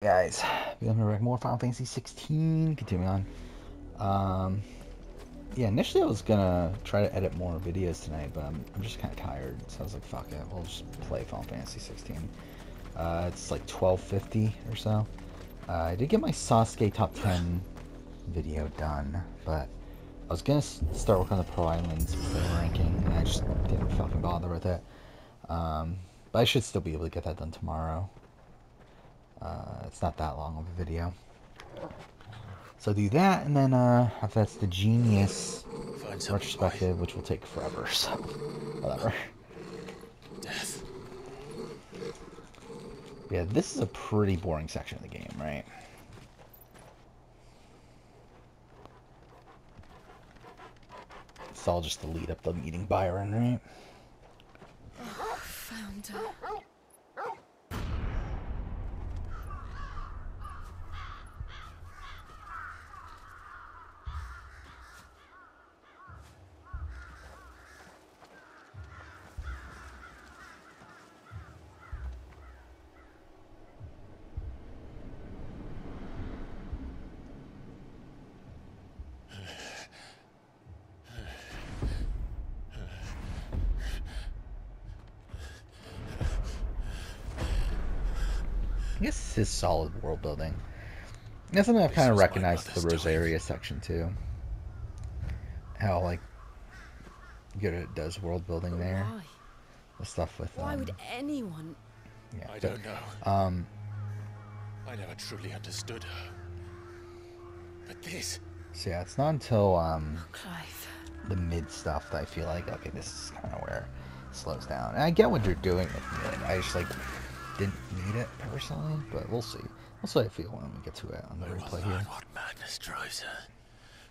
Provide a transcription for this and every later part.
Guys, we're gonna wreck more Final Fantasy 16. Continuing on. Yeah, initially I was gonna try to edit more videos tonight, but I'm just kind of tired, so I was like, fuck it, we'll just play Final Fantasy 16. It's like 12:50 or so. I did get my Sasuke top 10 video done, but I was gonna start working on the Pro Islands player ranking, and I just didn't fucking bother with it. But I should still be able to get that done tomorrow. It's not that long of a video. So do that, and then after that's the Genius retrospective, which will take forever, so whatever. Death. Yeah, this is a pretty boring section of the game, right? It's all just the lead up to meeting Byron, right? Oh, found her. I guess this is solid world building. That's something I've kind of recognized the Rosaria section too. How like good it does world building there. Why? The stuff with Why would anyone? yeah, I don't know. I never truly understood her. But this. So yeah, it's not until Clive. the mid stuff that I feel like, okay, this is kind of where it slows down. And I get what they're doing with mid. I just like didn't need it personally, but we'll see. We'll see how I feel when we get to it on the replay here. What madness drives her,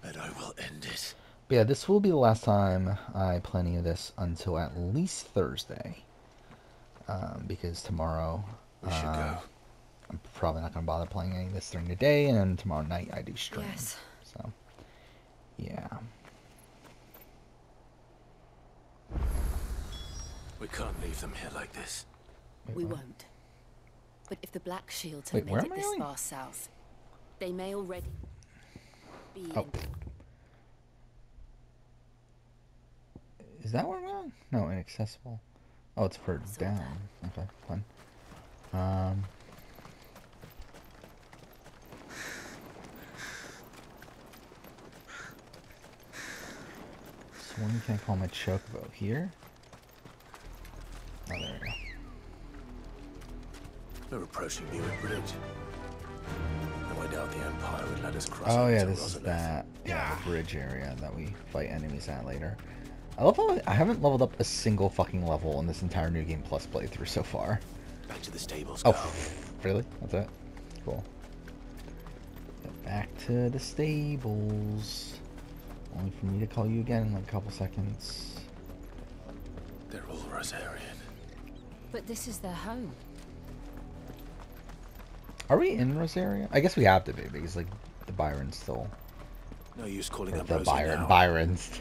and I will end it. But yeah, this will be the last time I play any of this until at least Thursday, because tomorrow We should go. I'm probably not gonna bother playing any of this during the day, and then tomorrow night I do stream. Yes. So yeah. We can't leave them here like this. Wait, We what? won't. But if the Black Shield Wait, have where made am it I this going? far south, they may already be. Oh. Is that where I'm going? No, inaccessible. Oh, it's for Saw down. that. Okay, fine. So when can I call my chocobo? Here? Oh, there we go. We're approaching Newick Bridge. No, I doubt the Empire would let us cross. Oh over yeah, to this is Rosalith. that. Yeah, the bridge area that we fight enemies at later. I love how I haven't leveled up a single fucking level in this entire New Game Plus playthrough so far. Back to the stables. Oh, Go. really? That's it? Cool. Get back to the stables. Only for me to call you again in like a couple seconds. They're all Rosarian. But this is their home. Are we in Rosaria? I guess we have to be because like the Byron's still. No use calling Or the Ambrosia now. Byron's.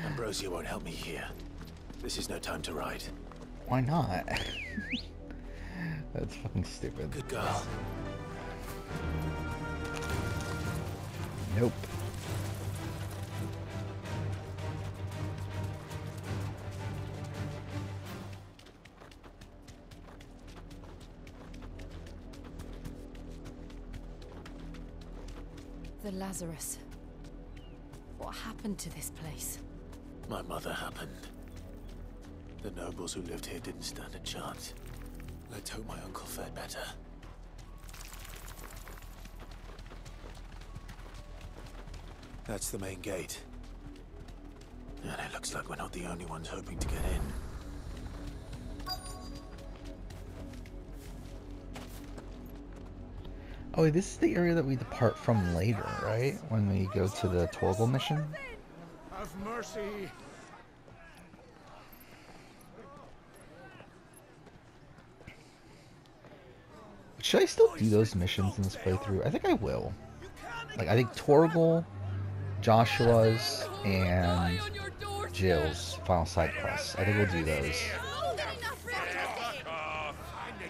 Ambrosia won't help me here. This is no time to ride. Why not? That's fucking stupid. Good girl. Nope. The Lazarus. What happened to this place? My mother happened. The nobles who lived here didn't stand a chance. Let's hope my uncle fared better. That's the main gate. And it looks like we're not the only ones hoping to get in. Oh, wait, this is the area that we depart from later, right? When we go to the Torgal mission? Have mercy! Should I still do those missions in this playthrough? I think I will. Like, I think Torgal, Joshua's, and Jill's final side quests. I think we'll do those.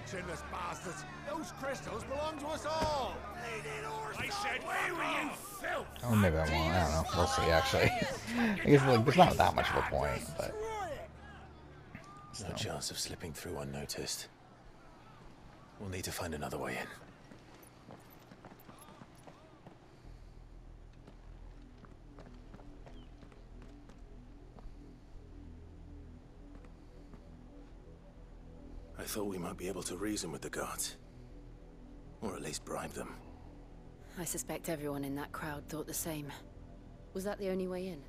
Chinless bastards! Those Those crystals belong to us all. I said, where were you, filth? Oh, maybe I won't. I don't know. We'll see, actually. I guess, like, there's not that much of a point, but... No chance of slipping through unnoticed. We'll need to find another way in. I thought we might be able to reason with the guards. Or at least bribe them. I suspect everyone in that crowd thought the same. Was that the only way in?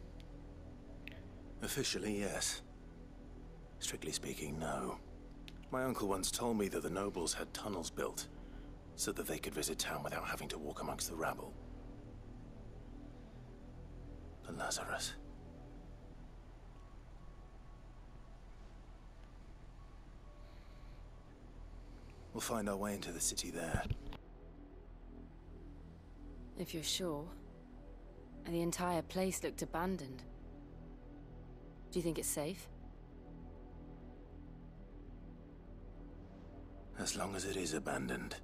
Officially, yes. Strictly speaking, no. My uncle once told me that the nobles had tunnels built, so that they could visit town without having to walk amongst the rabble. The Lazarus. We'll find our way into the city there. If you're sure. And the entire place looked abandoned. Do you think it's safe? As long as it is abandoned.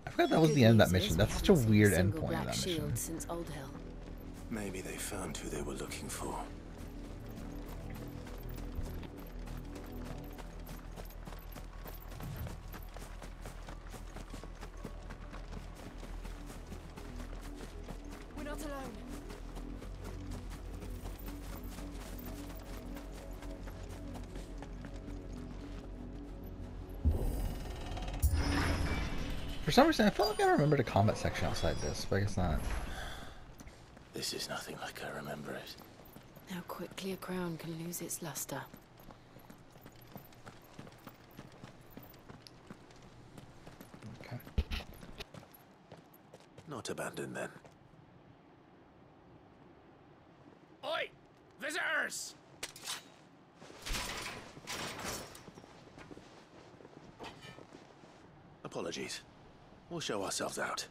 I forgot that was the end of that mission. That's such a weird endpoint of that mission. Since Old Hill. Maybe they found who they were looking for. We're not alone. For some reason, I feel like I remember the combat section outside this, but I guess not. This is nothing like I remember it. How quickly a crown can lose its luster. Okay. Not abandoned then. Oi! Visitors! Apologies. We'll show ourselves out.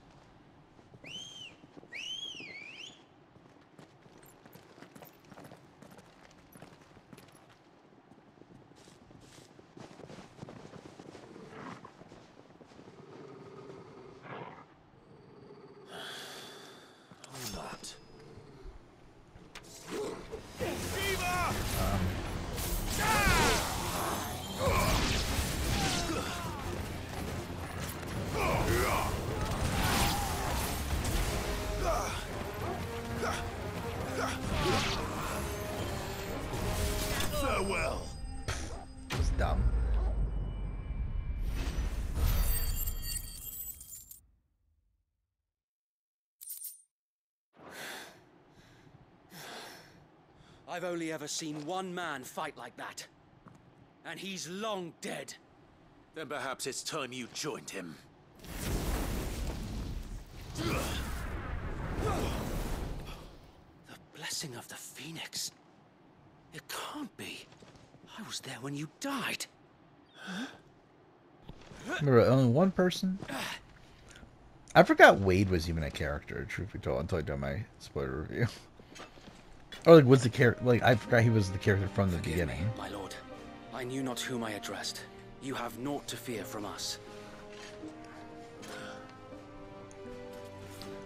Or not. Farewell. It's dumb. I've only ever seen one man fight like that. And he's long dead. Then perhaps it's time you joined him. The blessing of the Phoenix. It can't be. I was there when you died. Remember, only one person? I forgot Wade was even a character, truth be told, until I done my spoiler review. Or, like, was the character... Like, I forgot he was the character from the beginning. My lord, I knew not whom I addressed. You have naught to fear from us.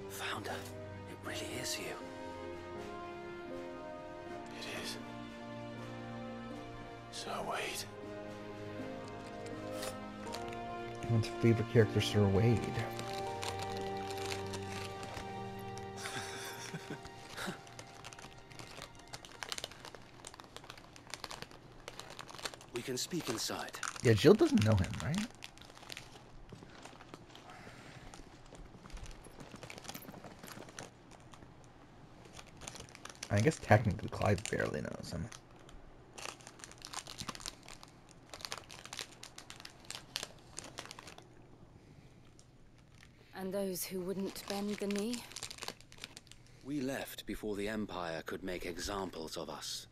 Founder, it really is you. It is. So wait. Everyone's favorite character, Sir Wade. We can speak inside. Yeah, Jill doesn't know him, right? I guess technically Clive barely knows him. And those who wouldn't bend the knee? We left before the Empire could make examples of us,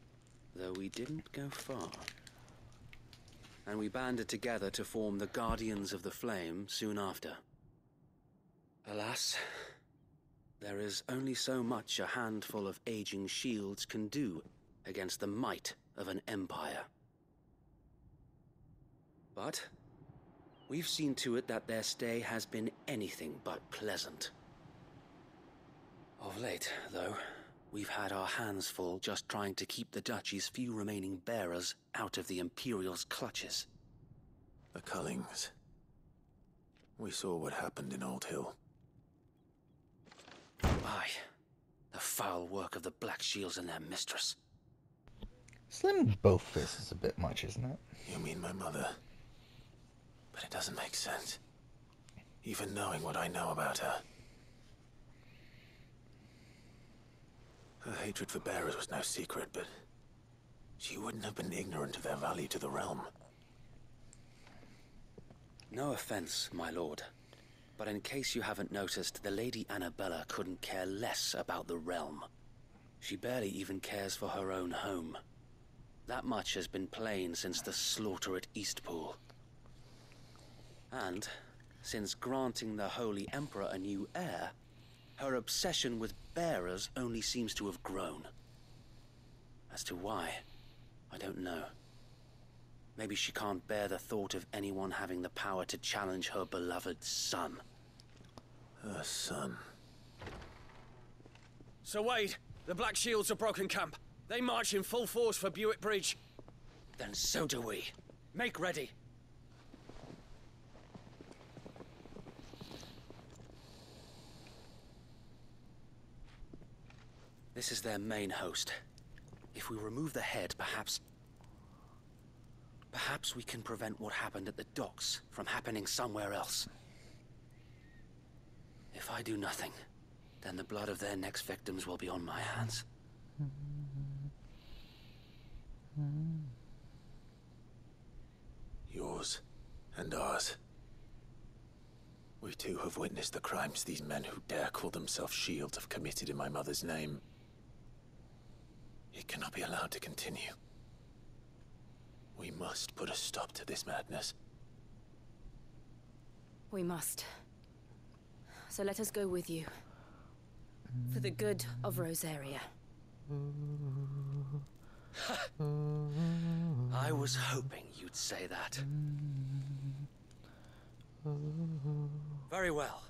though we didn't go far. And we banded together to form the Guardians of the Flame soon after. Alas, there is only so much a handful of aging shields can do against the might of an empire. But we've seen to it that their stay has been anything but pleasant. Of late, though, we've had our hands full just trying to keep the Duchy's few remaining bearers out of the Imperial's clutches. The Cullings. We saw what happened in Old Hill. Aye. The foul work of the Black Shields and their mistress. Slim both fists is a bit much, isn't it? You mean my mother? But it doesn't make sense. Even knowing what I know about her. Her hatred for bearers was no secret, but she wouldn't have been ignorant of their value to the realm. No offense, my lord, but in case you haven't noticed, the Lady Annabella couldn't care less about the realm. She barely even cares for her own home. That much has been plain since the slaughter at Eastpool. And, since granting the Holy Emperor a new heir, her obsession with bearers only seems to have grown. As to why, I don't know. Maybe she can't bear the thought of anyone having the power to challenge her beloved son. Her son. Sir Wade, the Black Shields have broken camp. They march in full force for Buick Bridge. Then so do we. Make ready. This is their main host. If we remove the head, perhaps we can prevent what happened at the docks from happening somewhere else. If I do nothing, then the blood of their next victims will be on my hands. Yours and ours. We too have witnessed the crimes these men who dare call themselves shields have committed in my mother's name. It cannot be allowed to continue. We must put a stop to this madness. We must. So let us go with you. For the good of Rosaria. I was hoping you'd say that. Very well.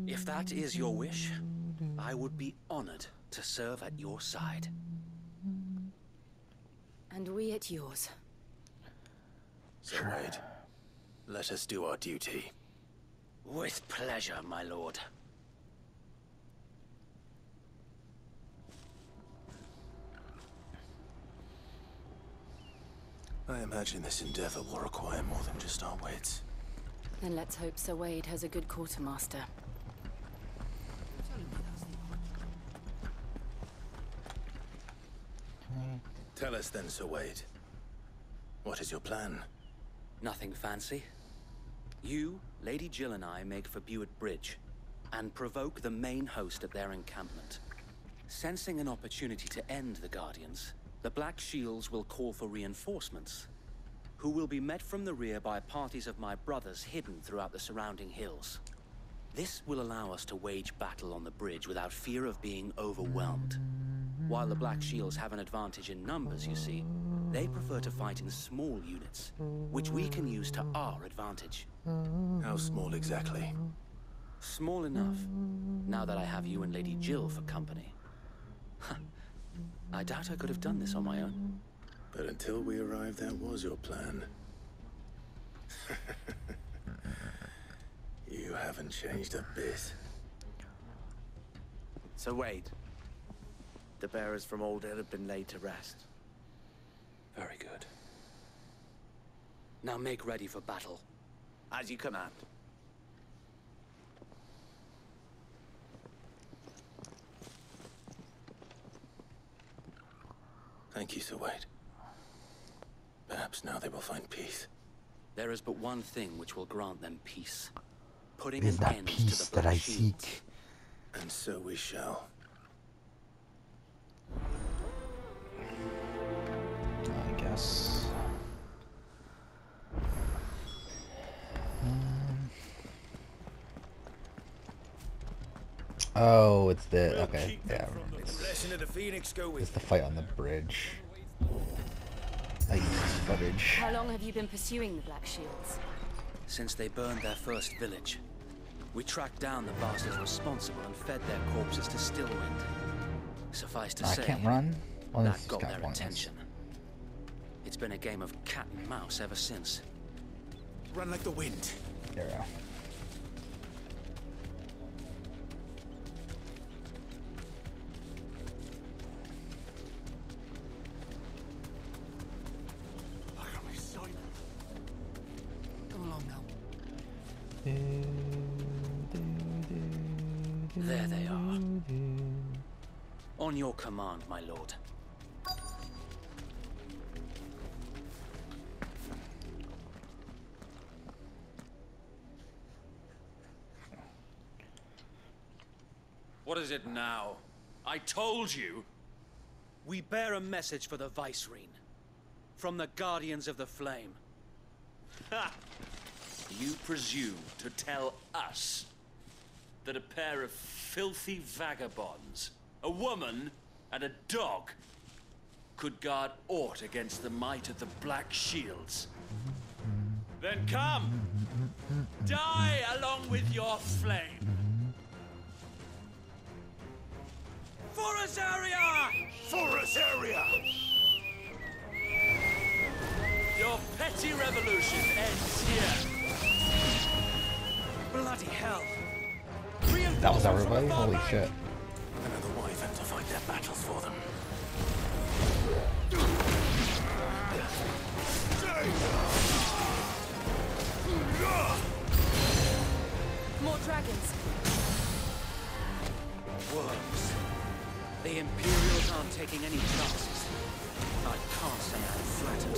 If that is your wish, I would be honored to serve at your side. And we at yours. So Wade, let us do our duty. With pleasure, my lord. I imagine this endeavor will require more than just our wits. Then let's hope Sir Wade has a good quartermaster. Tell us then, Sir Wade. What is your plan? Nothing fancy. You, Lady Jill and I make for Buick Bridge, and provoke the main host at their encampment. Sensing an opportunity to end the Guardians, the Black Shields will call for reinforcements, who will be met from the rear by parties of my brothers hidden throughout the surrounding hills. This will allow us to wage battle on the bridge without fear of being overwhelmed. While the Black Shields have an advantage in numbers, you see, they prefer to fight in small units, which we can use to our advantage. How small exactly? Small enough, now that I have you and Lady Jill for company. I doubt I could have done this on my own. But until we arrived, that was your plan. You haven't changed a bit. Sir Wade, the bearers from Old Hill have been laid to rest. Very good. Now make ready for battle. As you command. Thank you, Sir Wade. Perhaps now they will find peace. There is but one thing which will grant them peace. Putting It is an that end to peace the that Black I Shields. seek. And so we shall. I guess. Oh, it's the okay. Yeah, Blessing of the Phoenix go it's with. the fight on the bridge. I use this footage. How long have you been pursuing the Black Shields? Since they burned their first village, we tracked down the bastards responsible and fed their corpses to Stillwind. Suffice to I say, can't run. Well, this that is got kind their of pointless. attention. It's been a game of cat and mouse ever since. Run like the wind. There we go. Come along now. There they are. On your command, my lord. What is it now? I told you. We bear a message for the Vicereine. From the Guardians of the Flame. Ha! You presume to tell us that a pair of filthy vagabonds, a woman and a dog, could guard aught against the might of the Black Shields? Then come! Die along with your flame! For Azaria! For Azaria! Your petty revolution ends here. Bloody hell! That was everybody? Holy shit. Another wyvern to fight their battles for them. More dragons. Worms. The Imperials aren't taking any chances. I can't say I'm flattered.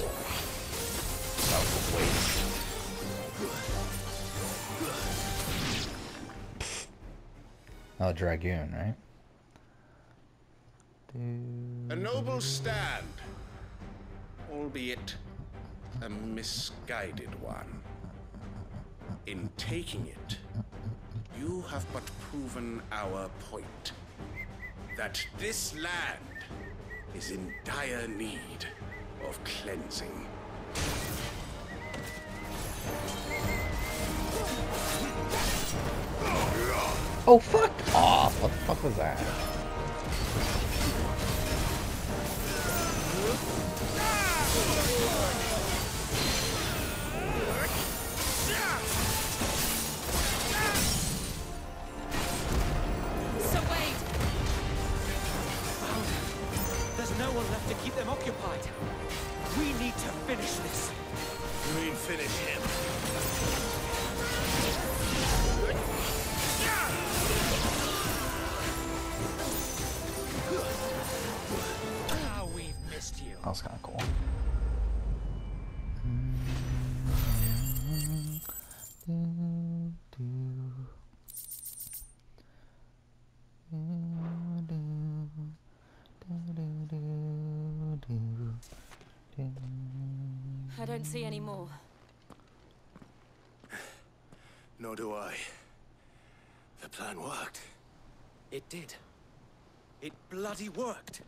That was a waste. Oh, Dragoon, right? A noble stand, albeit a misguided one. In taking it, you have but proven our point. That this land is in dire need of cleansing. Oh, fuck off! What the fuck was that? Sir Wade! There's no one left to keep them occupied. We need to finish this. You mean finish him? Ah, we've missed you. That was kind of cool. I don't see any more. Nor do I. The plan worked. It did. It bloody worked.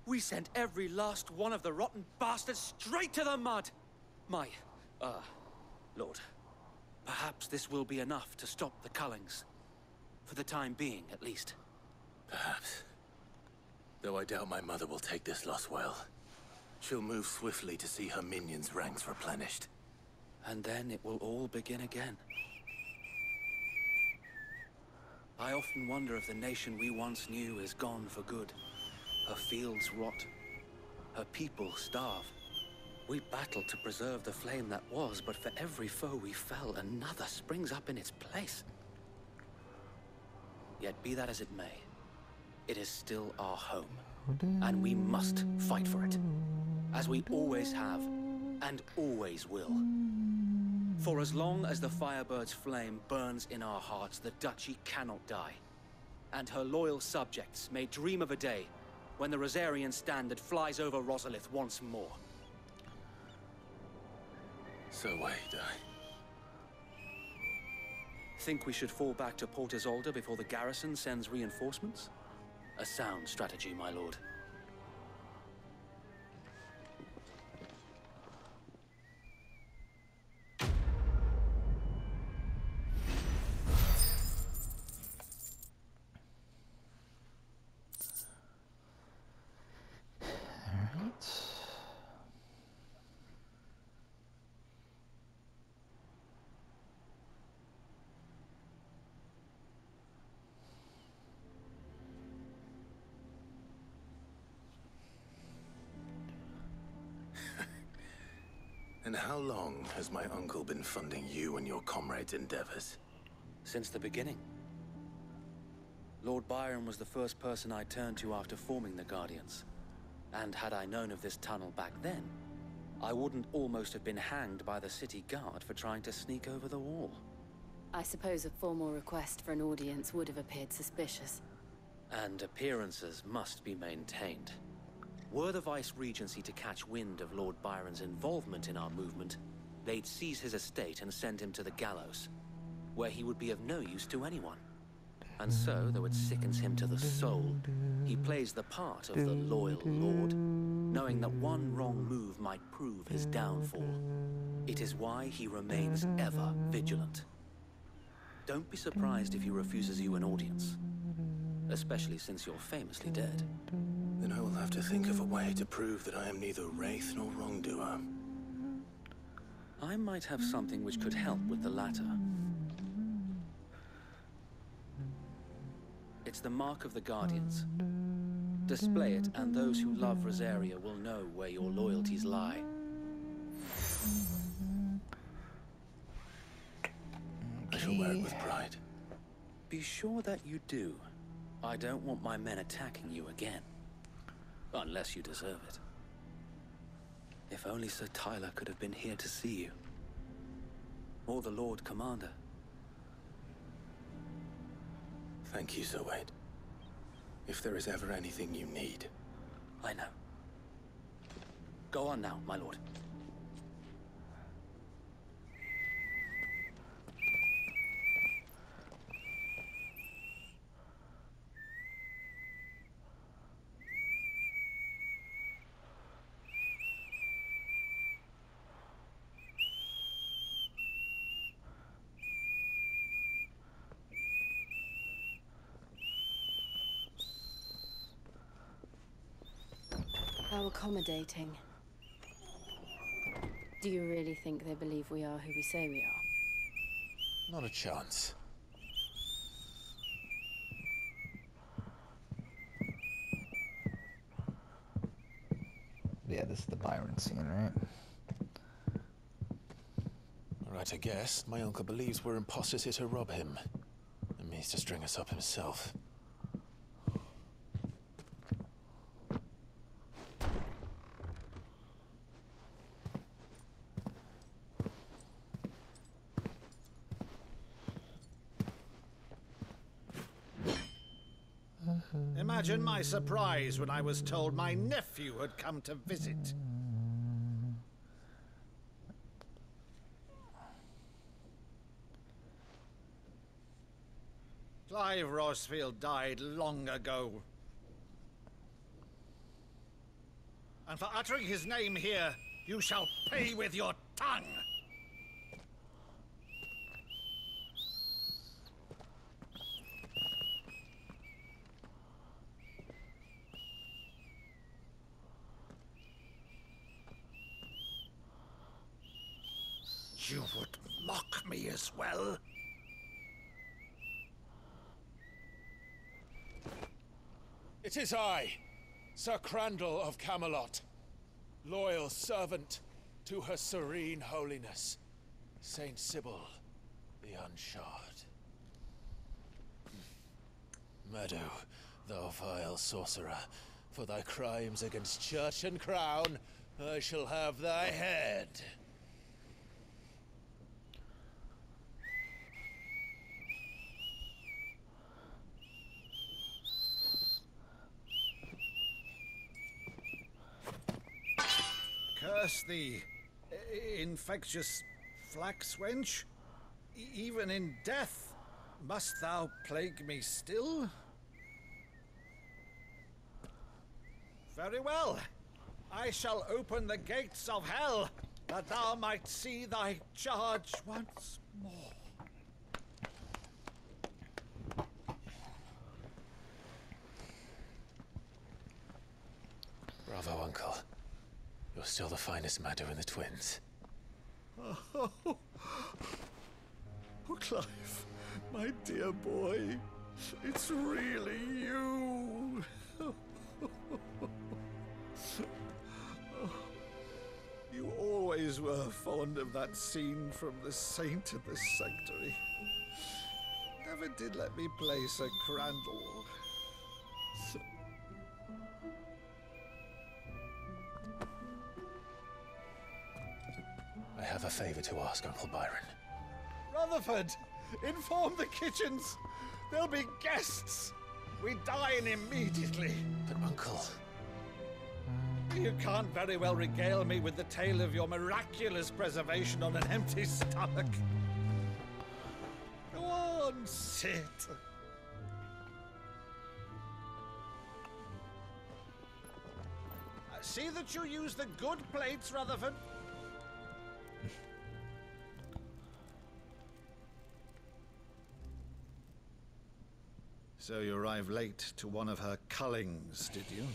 We sent every last one of the rotten bastards straight to the mud. My, Lord, perhaps this will be enough to stop the Cullings. For the time being, at least. Perhaps. Though I doubt my mother will take this loss well. She'll move swiftly to see her minions' ranks replenished. And then it will all begin again. I often wonder if the nation we once knew is gone for good. Her fields rot. Her people starve. We battled to preserve the flame that was, but for every foe we fell, another springs up in its place. Yet be that as it may, it is still our home. And we must fight for it. As we always have, and always will. For as long as the Firebird's flame burns in our hearts, the Duchy cannot die. And her loyal subjects may dream of a day when the Rosarian standard flies over Rosalith once more. So wait, Think we should fall back to Port Isolde before the garrison sends reinforcements? A sound strategy, my lord. And how long has my uncle been funding you and your comrades' endeavors? Since the beginning. Lord Byron was the first person I turned to after forming the Guardians. And had I known of this tunnel back then, I wouldn't almost have been hanged by the city guard for trying to sneak over the wall. I suppose a formal request for an audience would have appeared suspicious. And appearances must be maintained. Were the Vice-Regency to catch wind of Lord Byron's involvement in our movement, they'd seize his estate and send him to the gallows, where he would be of no use to anyone. And so, though it sickens him to the soul, he plays the part of the loyal lord, knowing that one wrong move might prove his downfall. It is why he remains ever vigilant. Don't be surprised if he refuses you an audience, especially since you're famously dead. Then I will have to think of a way to prove that I am neither wraith nor wrongdoer. I might have something which could help with the latter. It's the mark of the Guardians. Display it, and those who love Rosaria will know where your loyalties lie. I shall wear it with pride. Be sure that you do. I don't want my men attacking you again. Unless you deserve it. If only Sir Tyler could have been here to see you. Or the Lord Commander. Thank you, Sir Wade. If there is ever anything you need. I know. Go on now, my lord. How accommodating. Do you really think they believe we are who we say we are? Not a chance. Yeah, this is the Byron scene, right? Right, I guess. My uncle believes we're imposters here to rob him. And means to string us up himself. Imagine my surprise when I was told my nephew had come to visit. Clive Rosfield died long ago. And for uttering his name here, you shall pay with your tongue! You would mock me as well? It is I, Sir Crandall of Camelot, loyal servant to Her Serene Holiness, Saint Sybil the Unshod. Meadow, thou vile sorcerer, for thy crimes against church and crown, I shall have thy head. Curse thee, infectious flax wench. Even in death, Must thou plague me still? Very well. I shall open the gates of hell, that thou might see thy charge once more. Bravo, Uncle. You're still the finest Madu in the twins. Oh, Clive, my dear boy, it's really you. You always were fond of that scene from The Saint in the Sanctuary. Never did let me play Sir Crandall. I have a favor to ask, Uncle Byron. Rutherford, inform the kitchens. There'll be guests. We dine immediately. But, Uncle... You can't very well regale me with the tale of your miraculous preservation on an empty stomach. Go on, sit. See that you use the good plates, Rutherford. So you arrived late to one of her cullings, did you?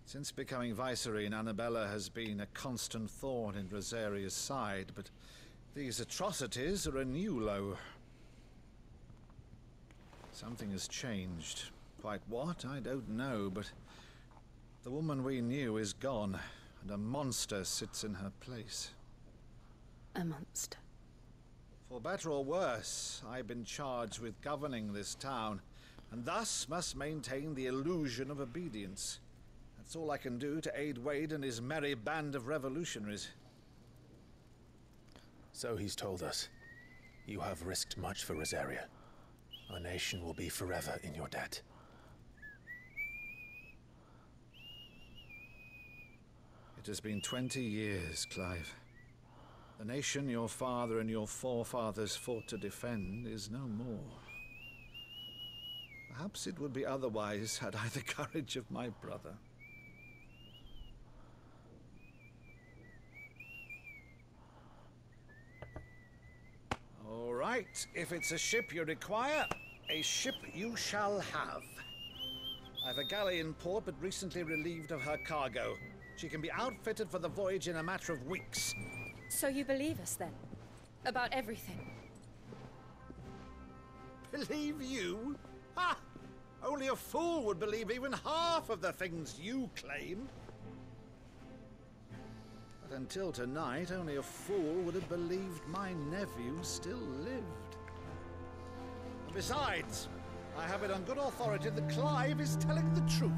Since becoming Vicereine, Annabella has been a constant thorn in Rosaria's side, but these atrocities are a new low. Something has changed. Quite what, I don't know, but the woman we knew is gone, and a monster sits in her place. A monster. For better or worse, I've been charged with governing this town, and thus must maintain the illusion of obedience. That's all I can do to aid Wade and his merry band of revolutionaries. So he's told us. You have risked much for Rosaria. Our nation will be forever in your debt. It has been 20 years, Clive. The nation your father and your forefathers fought to defend is no more. Perhaps it would be otherwise had I the courage of my brother. All right, if it's a ship you require, a ship you shall have. I've a galley in port, but recently relieved of her cargo. She can be outfitted for the voyage in a matter of weeks. So you believe us then? About everything? Believe you? Ha! Only a fool would believe even half of the things you claim. But until tonight, only a fool would have believed my nephew still lived. And besides, I have it on good authority that Clive is telling the truth.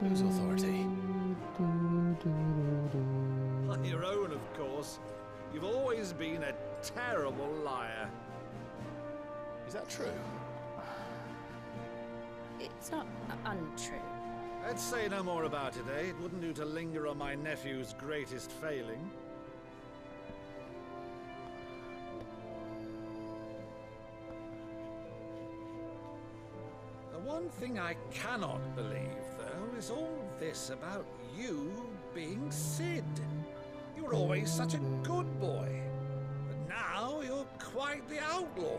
Whose authority? On your own, of course. You've always been a terrible liar. Is that true? It's not untrue. Let's say no more about it, eh? It wouldn't do to linger on my nephew's greatest failing. The one thing I cannot believe, though, is all this about you being Sid. You were always such a good boy, but now you're quite the outlaw.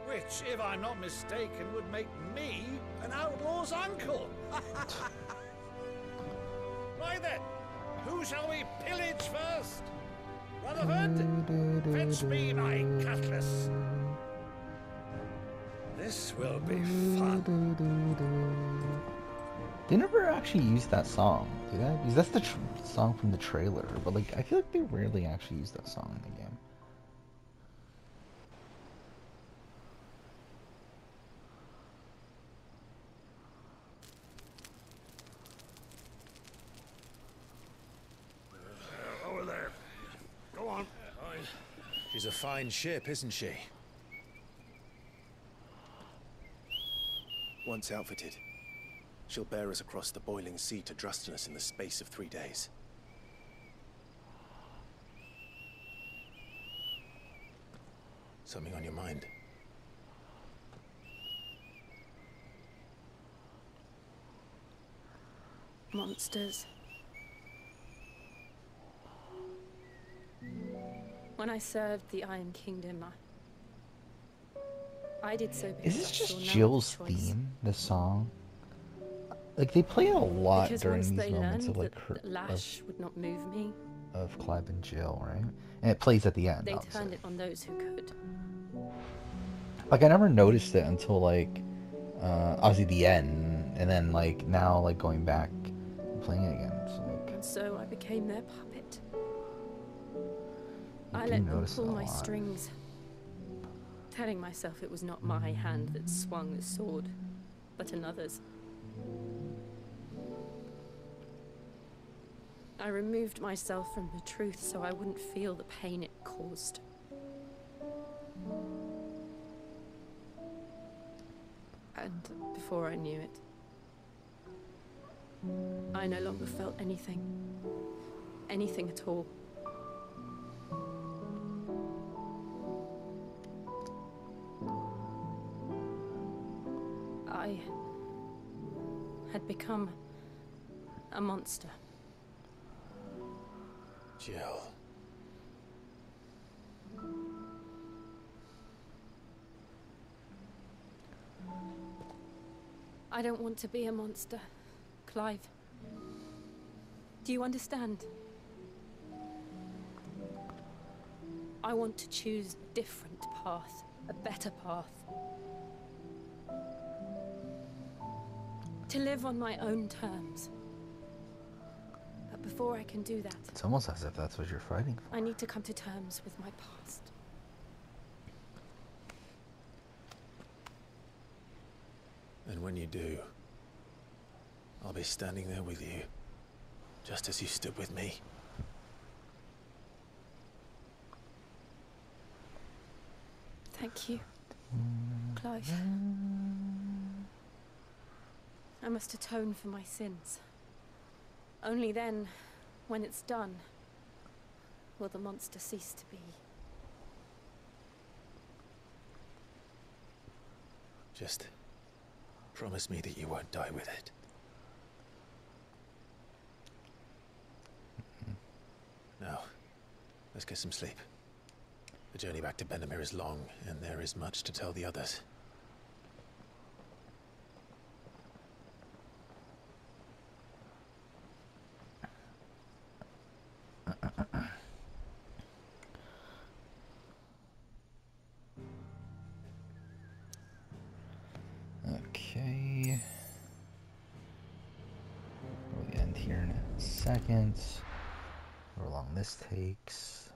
Which, if I'm not mistaken, would make me an outlaw's uncle. Right then, who shall we pillage first? Rutherford, fetch me my cutlass. This will be fun. They never actually use that song, do they? Because that's the song from the trailer, but like I feel like they rarely actually use that song in the game. Over there. Go on. She's a fine ship, isn't she? Once outfitted, she'll bear us across the boiling sea to Drustinus in the space of 3 days. Something on your mind? Monsters. When I served the Iron Kingdom, I did so because Is this I just saw no Jill's other choice. theme? The song? Like they play it a lot Because during once these they moments learned of like that Lash would not move me, of Clive and Jill, right? And it plays at the end. they Obviously. turned it on those who could. Like I never noticed it until like obviously the end, and then like now like going back and playing it again. It's like And so I became their puppet. I do let them notice it pull a my lot. strings, telling myself it was not my hand that swung the sword, but another's. I removed myself from the truth so I wouldn't feel the pain it caused. And before I knew it, I no longer felt anything. Anything at all. I had become a monster. Jill. I don't want to be a monster, Clive. Do you understand? I want to choose a different path, a better path. To live on my own terms. But before I can do that, it's almost as if that's what you're fighting for. I need to come to terms with my past. And when you do, I'll be standing there with you, just as you stood with me. Thank you, Clive. I must atone for my sins. Only then, when it's done, will the monster cease to be. Just promise me that you won't die with it. Now, let's get some sleep. The journey back to Benamir is long, and there is much to tell the others. Okay. We'll end here in a second. How long this takes.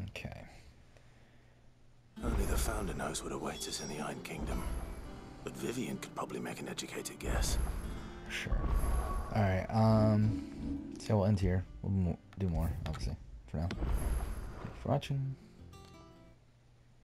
Okay. Only the Founder knows what awaits us in the Iron Kingdom. But Vivian could probably make an educated guess. Sure. Alright, so we'll end here. We'll do more, obviously, for now. Thanks for watching.